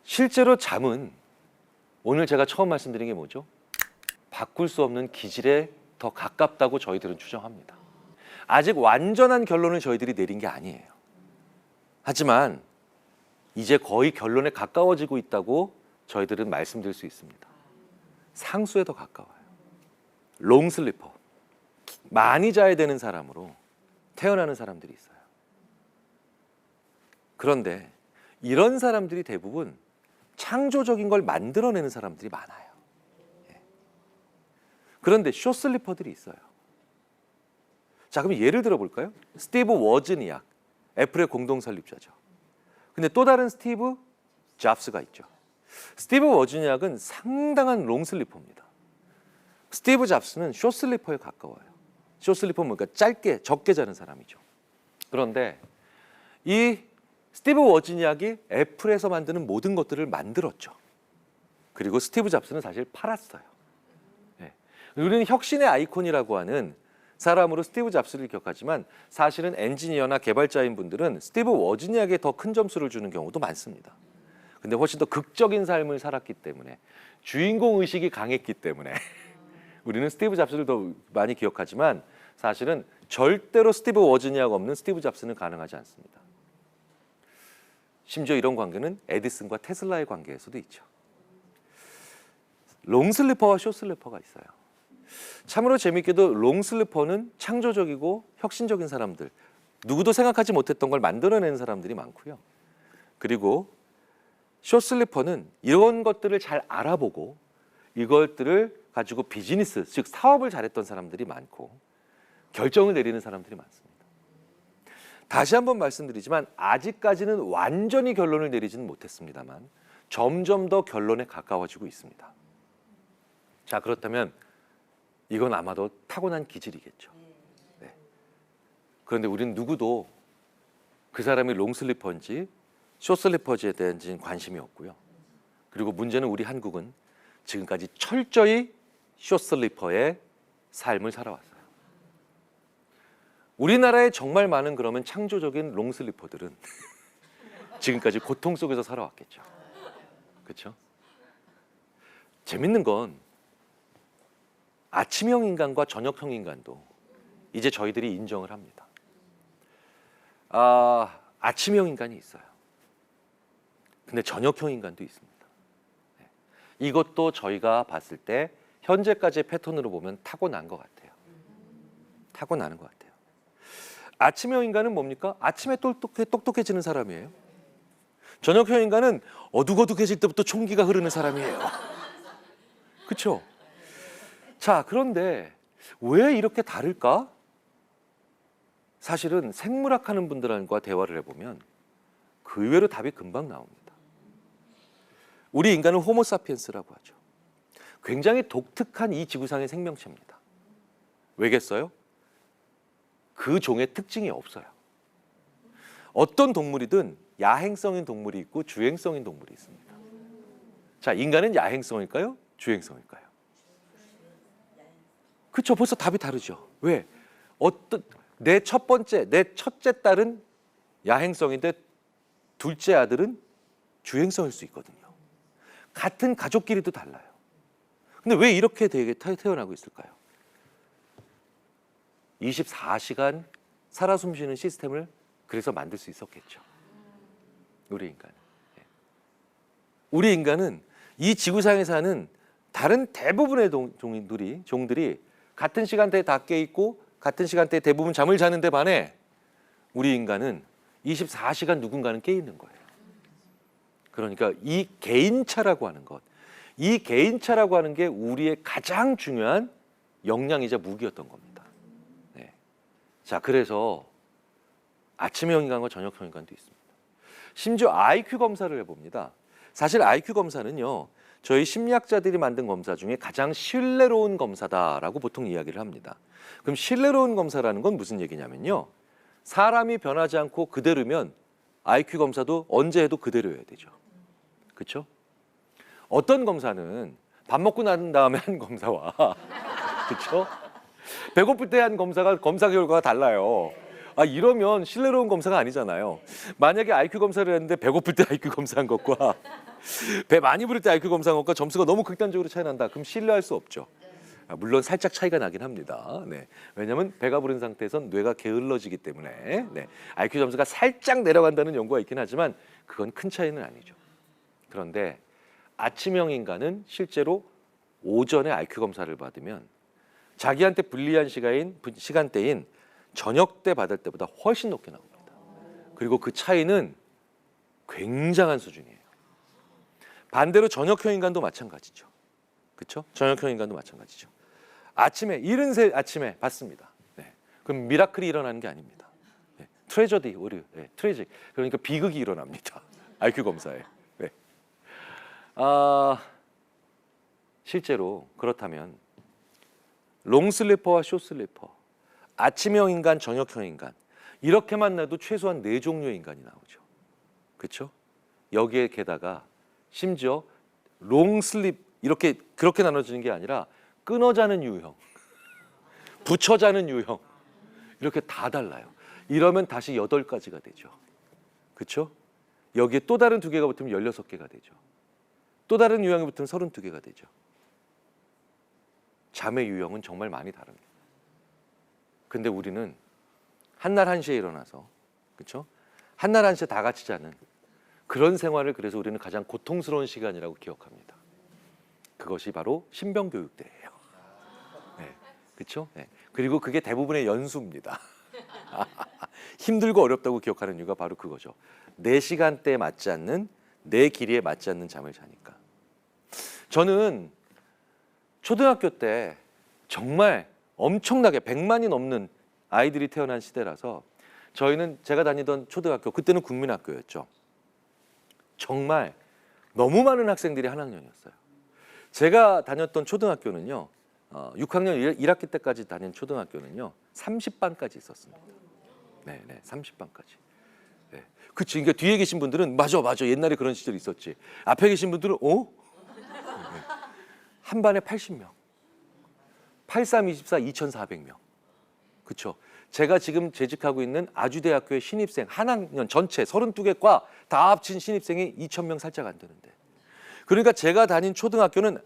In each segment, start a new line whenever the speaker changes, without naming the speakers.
실제로 잠은 오늘 제가 처음 말씀드린 게 뭐죠? 바꿀 수 없는 기질에 더 가깝다고 저희들은 추정합니다. 아직 완전한 결론을 저희들이 내린 게 아니에요. 하지만 이제 거의 결론에 가까워지고 있다고 저희들은 말씀드릴 수 있습니다. 상수에 더 가까워요. 롱슬리퍼, 많이 자야 되는 사람으로 태어나는 사람들이 있어요. 그런데 이런 사람들이 대부분 창조적인 걸 만들어내는 사람들이 많아요. 그런데 숏슬리퍼들이 있어요. 자, 그럼 예를 들어 볼까요? 스티브 워즈니악, 애플의 공동 설립자죠. 근데 또 다른 스티브 잡스가 있죠. 스티브 워즈니악은 상당한 롱슬리퍼입니다. 스티브 잡스는 숏슬리퍼에 가까워요. 숏슬리퍼는 뭔가 짧게, 적게 자는 사람이죠. 그런데 이 스티브 워즈니악이 애플에서 만드는 모든 것들을 만들었죠. 그리고 스티브 잡스는 사실 팔았어요. 네. 우리는 혁신의 아이콘이라고 하는 사람으로 스티브 잡스를 기억하지만 사실은 엔지니어나 개발자인 분들은 스티브 워즈니악에 더 큰 점수를 주는 경우도 많습니다. 근데 훨씬 더 극적인 삶을 살았기 때문에, 주인공 의식이 강했기 때문에 우리는 스티브 잡스를 더 많이 기억하지만 사실은 절대로 스티브 워즈니악 없는 스티브 잡스는 가능하지 않습니다. 심지어 이런 관계는 에디슨과 테슬라의 관계에서도 있죠. 롱슬리퍼와 숏슬리퍼가 있어요. 참으로 재밌게도 롱슬리퍼는 창조적이고 혁신적인 사람들, 누구도 생각하지 못했던 걸 만들어내는 사람들이 많고요. 그리고 숏슬리퍼는 이런 것들을 잘 알아보고 이것들을 가지고 비즈니스, 즉 사업을 잘했던 사람들이 많고 결정을 내리는 사람들이 많습니다. 다시 한번 말씀드리지만 아직까지는 완전히 결론을 내리지는 못했습니다만 점점 더 결론에 가까워지고 있습니다. 자, 그렇다면 이건 아마도 타고난 기질이겠죠. 네. 그런데 우리는 누구도 그 사람이 롱슬리퍼인지 숏슬리퍼지에 대한 관심이 없고요. 그리고 문제는 우리 한국은 지금까지 철저히 숏슬리퍼의 삶을 살아왔어요. 우리나라에 정말 많은 그러면 창조적인 롱슬리퍼들은 지금까지 고통 속에서 살아왔겠죠. 그렇죠? 재밌는 건 아침형 인간과 저녁형 인간도 이제 저희들이 인정을 합니다. 아침형 인간이 있어요. 근데 저녁형 인간도 있습니다. 이것도 저희가 봤을 때 현재까지의 패턴으로 보면 타고난 것 같아요. 타고나는 것 같아요. 아침형 인간은 뭡니까? 아침에 똑똑해지는 사람이에요. 저녁형 인간은 어둑어둑해질 때부터 총기가 흐르는 사람이에요. 그렇죠? 자, 그런데 왜 이렇게 다를까? 사실은 생물학 하는 분들과 대화를 해보면 그 의외로 답이 금방 나옵니다. 우리 인간은 호모사피엔스라고 하죠. 굉장히 독특한 이 지구상의 생명체입니다. 왜겠어요? 그 종의 특징이 없어요. 어떤 동물이든 야행성인 동물이 있고 주행성인 동물이 있습니다. 자, 인간은 야행성일까요? 주행성일까요? 그렇죠. 벌써 답이 다르죠. 왜? 내 첫째 딸은 야행성인데 둘째 아들은 주행성일 수 있거든요. 같은 가족끼리도 달라요. 근데 왜 이렇게 되게 태어나고 있을까요? 24시간 살아 숨쉬는 시스템을 그래서 만들 수 있었겠죠. 우리 인간은. 우리 인간은 이 지구상에 사는 다른 대부분의 종들이 같은 시간대에 다 깨있고 같은 시간대에 대부분 잠을 자는데 반해 우리 인간은 24시간 누군가는 깨있는 거예요. 그러니까 이 개인차라고 하는 것, 이 개인차라고 하는 게 우리의 가장 중요한 역량이자 무기였던 겁니다. 네. 자, 그래서 아침형 인간과 저녁형 인간도 있습니다. 심지어 IQ 검사를 해봅니다. 사실 IQ 검사는요, 저희 심리학자들이 만든 검사 중에 가장 신뢰로운 검사다라고 보통 이야기를 합니다. 그럼 신뢰로운 검사라는 건 무슨 얘기냐면요, 사람이 변하지 않고 그대로면 IQ 검사도 언제 해도 그대로여야 되죠. 그렇죠? 어떤 검사는 밥 먹고 난 다음에 한 검사와 그렇죠? 배고플 때 한 검사가 검사 결과가 달라요. 이러면 신뢰로운 검사가 아니잖아요. 만약에 IQ 검사를 했는데 배고플 때 IQ 검사한 것과 배 많이 부를 때 IQ 검사한 것과 점수가 너무 극단적으로 차이 난다. 그럼 신뢰할 수 없죠. 물론 살짝 차이가 나긴 합니다. 네. 왜냐하면 배가 부른 상태에선 뇌가 게을러지기 때문에 네. IQ 점수가 살짝 내려간다는 연구가 있긴 하지만 그건 큰 차이는 아니죠. 그런데 아침형 인간은 실제로 오전에 IQ 검사를 받으면 자기한테 불리한 시간대인 저녁 때 받을 때보다 훨씬 높게 나옵니다. 그리고 그 차이는 굉장한 수준이에요. 반대로 저녁형 인간도 마찬가지죠. 그렇죠? 저녁형 인간도 마찬가지죠. 아침에 이른 새 아침에 받습니다. 네. 그럼 미라클이 일어나는 게 아닙니다. 네. 트레저디 오류, 네. 트레직 그러니까 비극이 일어납니다. IQ 검사에. 네. 실제로 그렇다면 롱슬리퍼와 숏슬리퍼, 아침형 인간, 저녁형 인간 이렇게만 나도 최소한 4종류의 인간이 나오죠. 그렇죠? 여기에 게다가 심지어 롱슬립 이렇게 그렇게 나눠지는 게 아니라 끊어 자는 유형, 붙여 자는 유형 이렇게 다 달라요. 이러면 다시 8가지가 되죠. 그렇죠? 여기에 또 다른 2개가 붙으면 16개가 되죠. 또 다른 유형이 붙으면 32개가 되죠. 잠의 유형은 정말 많이 다릅니다. 근데 우리는 한날 한시에 일어나서 그렇죠? 한날 한시에 다 같이 자는 그런 생활을 그래서 우리는 가장 고통스러운 시간이라고 기억합니다. 그것이 바로 신병교육대예요. 네, 그렇죠? 네. 그리고 그게 대부분의 연수입니다. 힘들고 어렵다고 기억하는 이유가 바로 그거죠. 내 시간대에 맞지 않는 내 길이에 맞지 않는 잠을 자니까. 저는 초등학교 때 정말 엄청나게 100만이 넘는 아이들이 태어난 시대라서 저희는 제가 다니던 초등학교 그때는 국민학교였죠. 정말 너무 많은 학생들이 한 학년이었어요. 제가 다녔던 초등학교는요. 6학년 1학기 때까지 다닌 초등학교는요. 30반까지 있었습니다. 네, 30반까지. 네. 그치. 그러니까 뒤에 계신 분들은 맞아. 옛날에 그런 시절이 있었지. 앞에 계신 분들은 네. 한 반에 80명. 8324 2400명. 그렇죠. 제가 지금 재직하고 있는 아주대학교의 신입생 한 학년 전체 32개 과 다 합친 신입생이 2000명 살짝 안 되는데. 그러니까 제가 다닌 초등학교는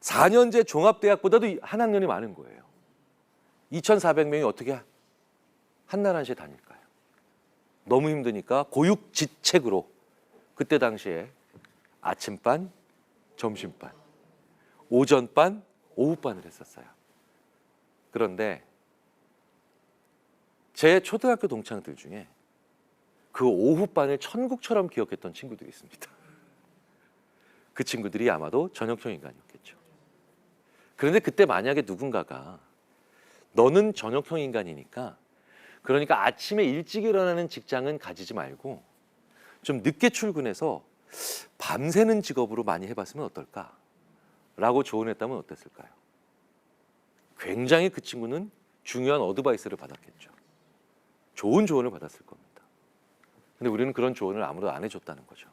4년제 종합대학보다도 한 학년이 많은 거예요. 2400명이 어떻게 한날 한시에 다닐까요? 너무 힘드니까 고육지책으로 그때 당시에 아침반, 점심반, 오전반, 오후반을 했었어요. 그런데 제 초등학교 동창들 중에 그 오후반을 천국처럼 기억했던 친구들이 있습니다. 그 친구들이 아마도 저녁형 인간이었겠죠. 그런데 그때 만약에 누군가가 너는 저녁형 인간이니까 그러니까 아침에 일찍 일어나는 직장은 가지지 말고 좀 늦게 출근해서 밤새는 직업으로 많이 해봤으면 어떨까? 라고 조언했다면 어땠을까요? 굉장히 그 친구는 중요한 어드바이스를 받았겠죠. 좋은 조언을 받았을 겁니다. 근데 우리는 그런 조언을 아무도 안 해줬다는 거죠.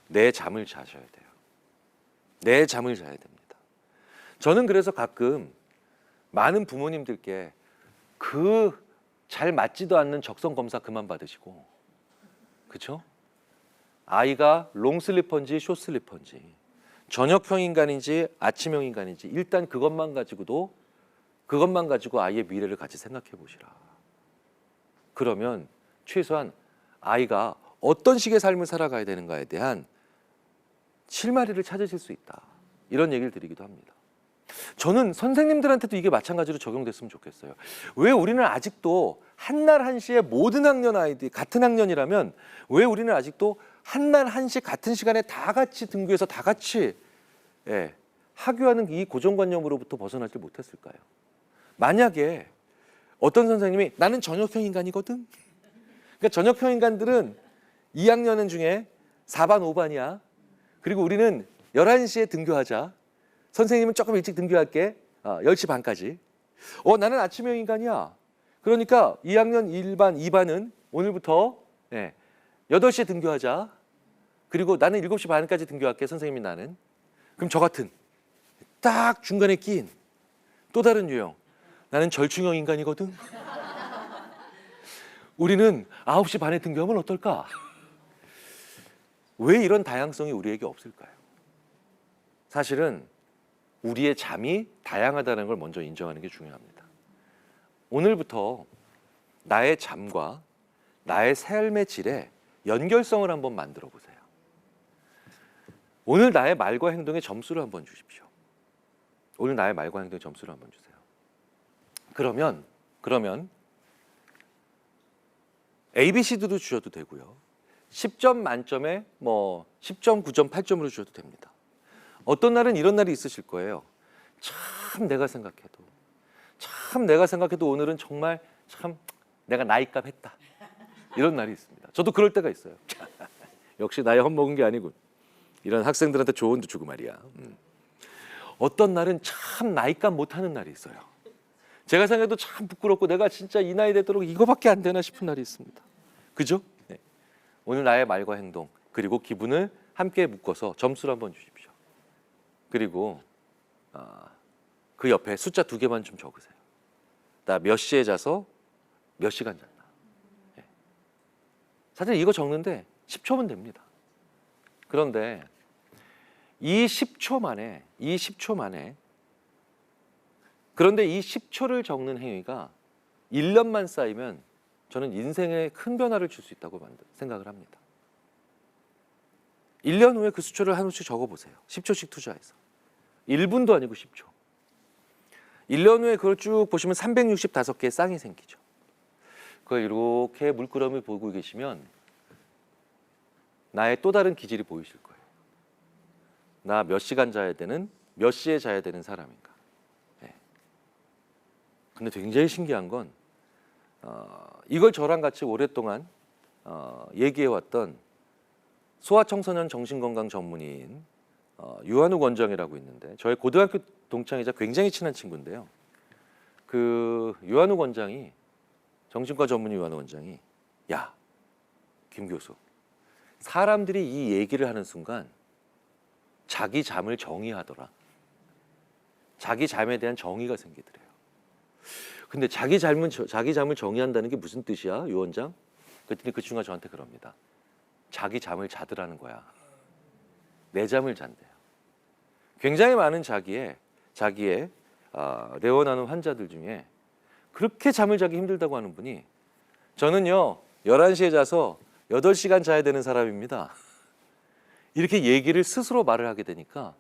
내 잠을 자셔야 돼요. 내 잠을 자야 됩니다. 저는 그래서 가끔 많은 부모님들께 그 잘 맞지도 않는 적성 검사 그만 받으시고, 그렇죠? 아이가 롱슬리퍼인지 숏슬리퍼인지, 저녁형 인간인지 아침형 인간인지 일단 그것만 가지고 아이의 미래를 같이 생각해 보시라. 그러면 최소한 아이가 어떤 식의 삶을 살아가야 되는가에 대한 실마리를 찾으실 수 있다. 이런 얘기를 드리기도 합니다. 저는 선생님들한테도 이게 마찬가지로 적용됐으면 좋겠어요. 왜 우리는 아직도 한날 한시에 모든 학년 아이들이 같은 학년이라면 왜 우리는 아직도 한날 한시 같은 시간에 다 같이 등교해서 다 같이 하교하는 이 고정관념으로부터 벗어나지 못했을까요? 만약에 어떤 선생님이 나는 저녁형 인간이거든. 그러니까 저녁형 인간들은 2학년 중에 4반, 5반이야. 그리고 우리는 11시에 등교하자. 선생님은 조금 일찍 등교할게. 10시 반까지. 나는 아침형 인간이야. 그러니까 2학년 1반, 2반은 오늘부터 8시에 등교하자. 그리고 나는 7시 반까지 등교할게. 선생님이 나는. 그럼 저 같은 딱 중간에 끼인 또 다른 유형. 나는 절충형 인간이거든. 우리는 9시 반에 등교하면 어떨까? 왜 이런 다양성이 우리에게 없을까요? 사실은 우리의 잠이 다양하다는 걸 먼저 인정하는 게 중요합니다. 오늘부터 나의 잠과 나의 삶의 질에 연결성을 한번 만들어 보세요. 오늘 나의 말과 행동에 점수를 한번 주십시오. 오늘 나의 말과 행동에 점수를 한번 주세요. 그러면 ABCD도 주셔도 되고요. 10점 만점에 뭐 10점, 9점, 8점으로 주셔도 됩니다. 어떤 날은 이런 날이 있으실 거예요. 참 내가 생각해도 오늘은 정말 참 내가 나이값 했다. 이런 날이 있습니다. 저도 그럴 때가 있어요. 역시 나이 헛먹은 게 아니군. 이런 학생들한테 조언도 주고 말이야. 어떤 날은 참 나이값 못하는 날이 있어요. 제가 생각해도 참 부끄럽고 내가 진짜 이 나이 되도록 이거밖에 안 되나 싶은 날이 있습니다. 그죠? 네. 오늘 나의 말과 행동 그리고 기분을 함께 묶어서 점수를 한번 주십시오. 그리고 그 옆에 숫자 2개만 좀 적으세요. 나 몇 시에 자서 몇 시간 잤나. 네. 사실 이거 적는데 10초면 됩니다. 그런데 이 10초 만에 그런데 이 10초를 적는 행위가 1년만 쌓이면 저는 인생에 큰 변화를 줄 수 있다고 생각을 합니다. 1년 후에 그 수초를 하나씩 적어보세요. 10초씩 투자해서. 1분도 아니고 10초. 1년 후에 그걸 쭉 보시면 365개의 쌍이 생기죠. 그걸 이렇게 물끄러미 보고 계시면 나의 또 다른 기질이 보이실 거예요. 나 몇 시간 자야 되는, 몇 시에 자야 되는 사람인가. 네. 근데 굉장히 신기한 건 이걸 저랑 같이 오랫동안 얘기해왔던 소아청소년 정신건강 전문의인 유한욱 원장이라고 있는데 저의 고등학교 동창이자 굉장히 친한 친구인데요. 그 유한욱 원장이 정신과 전문의 유한욱 원장이 야, 김 교수 사람들이 이 얘기를 하는 순간 자기 잠을 정의하더라. 자기 잠에 대한 정의가 생기더래요. 근데 자기 잠을 정의한다는 게 무슨 뜻이야, 유 원장? 그랬더니 그 친구가 저한테 그럽니다. 자기 잠을 자더라는 거야. 내 잠을 잔대요. 굉장히 많은 자기의 내원하는 환자들 중에 그렇게 잠을 자기 힘들다고 하는 분이 저는요 11시에 자서 8시간 자야 되는 사람입니다. 이렇게 얘기를 스스로 말을 하게 되니까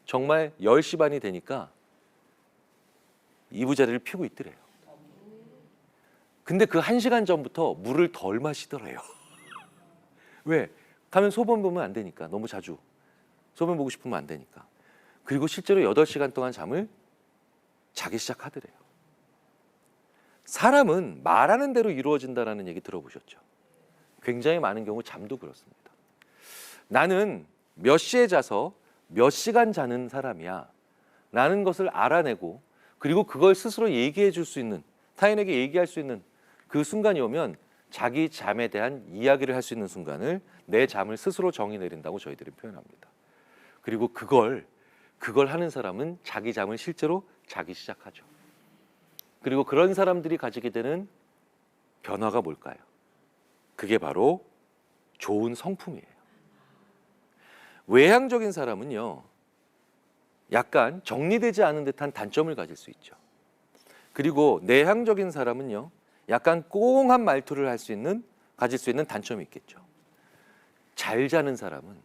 정말 10시 반이 되니까 이부자리를 피고 있더래요. 근데 그 1시간 전부터 물을 덜 마시더래요. 왜? 가면 소변 보면 안 되니까. 너무 자주 소변 보고 싶으면 안 되니까. 그리고 실제로 8시간 동안 잠을 자기 시작하더래요. 사람은 말하는 대로 이루어진다는 얘기 들어보셨죠? 굉장히 많은 경우 잠도 그렇습니다. 나는 몇 시에 자서 몇 시간 자는 사람이야 라는 것을 알아내고 그리고 그걸 스스로 얘기해 줄 수 있는, 타인에게 얘기할 수 있는 그 순간이 오면 자기 잠에 대한 이야기를 할 수 있는 순간을 내 잠을 스스로 정의 내린다고 저희들은 표현합니다. 그리고 그걸 하는 사람은 자기 잠을 실제로 자기 시작하죠. 그리고 그런 사람들이 가지게 되는 변화가 뭘까요? 그게 바로 좋은 성품이에요. 외향적인 사람은요, 약간 정리되지 않은 듯한 단점을 가질 수 있죠. 그리고 내향적인 사람은요, 약간 꽁한 말투를 가질 수 있는 단점이 있겠죠. 잘 자는 사람은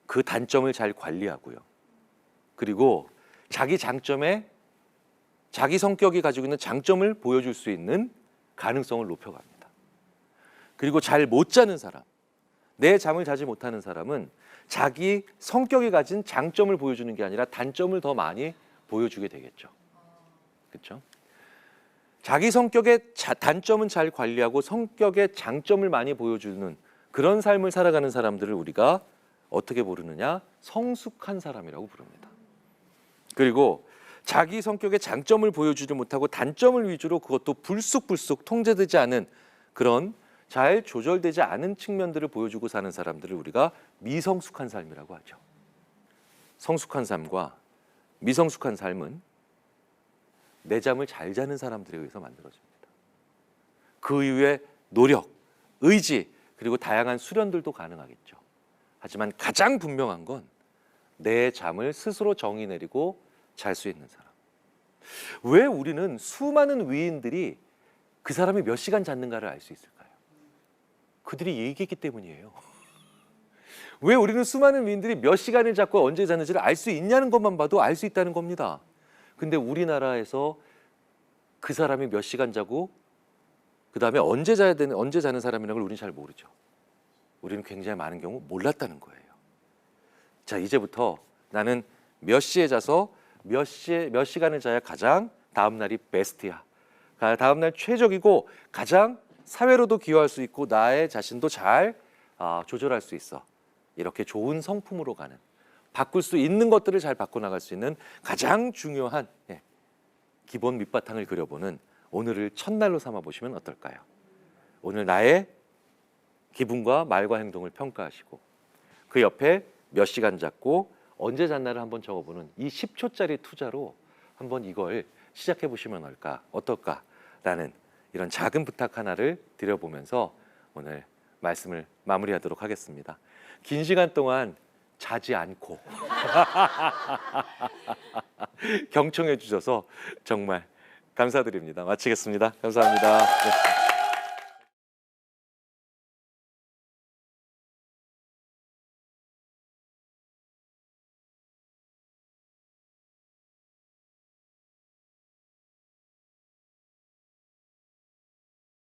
그 단점을 잘 관리하고요. 그리고 자기 장점에 자기 성격이 가지고 있는 장점을 보여줄 수 있는 가능성을 높여갑니다. 그리고 잘 못 자는 사람, 내 잠을 자지 못하는 사람은 자기 성격이 가진 장점을 보여주는 게 아니라 단점을 더 많이 보여주게 되겠죠. 그렇죠? 자기 성격의 단점은 잘 관리하고 성격의 장점을 많이 보여주는 그런 삶을 살아가는 사람들을 우리가 어떻게 부르느냐? 성숙한 사람이라고 부릅니다. 그리고 자기 성격의 장점을 보여주지 못하고 단점을 위주로 그것도 불쑥불쑥 통제되지 않은 그런 잘 조절되지 않은 측면들을 보여주고 사는 사람들을 우리가 미성숙한 삶이라고 하죠. 성숙한 삶과 미성숙한 삶은 내 잠을 잘 자는 사람들에 의해서 만들어집니다. 그 이후에 노력, 의지, 그리고 다양한 수련들도 가능하겠죠. 하지만 가장 분명한 건 내 잠을 스스로 정의 내리고 잘 수 있는 사람. 왜 우리는 수많은 위인들이 그 사람이 몇 시간 잤는가를 알 수 있을까요? 그들이 얘기했기 때문이에요. 왜 우리는 수많은 위인들이 몇 시간을 잤고 언제 잤는지를 알 수 있냐는 것만 봐도 알 수 있다는 겁니다. 근데 우리나라에서 그 사람이 몇 시간 자고 그 다음에 언제 자는 사람이라는 걸 우리는 잘 모르죠. 우리는 굉장히 많은 경우 몰랐다는 거예요. 자, 이제부터 나는 몇 시에 자서 몇 시간을 자야 가장 다음 날이 베스트야. 다음 날 최적이고 가장 사회로도 기여할 수 있고 나의 자신도 잘 조절할 수 있어. 이렇게 좋은 성품으로 가는, 바꿀 수 있는 것들을 잘 바꿔나갈 수 있는 가장 중요한 기본 밑바탕을 그려보는 오늘을 첫날로 삼아보시면 어떨까요? 오늘 나의 기분과 말과 행동을 평가하시고 그 옆에 몇 시간 잤고 언제 잤나를 한번 적어보는 이 10초짜리 투자로 한번 이걸 시작해 보시면 어떨까라는 이런 작은 부탁 하나를 드려보면서 오늘 말씀을 마무리하도록 하겠습니다. 긴 시간 동안 자지 않고 경청해 주셔서 정말 감사드립니다. 마치겠습니다. 감사합니다. 네.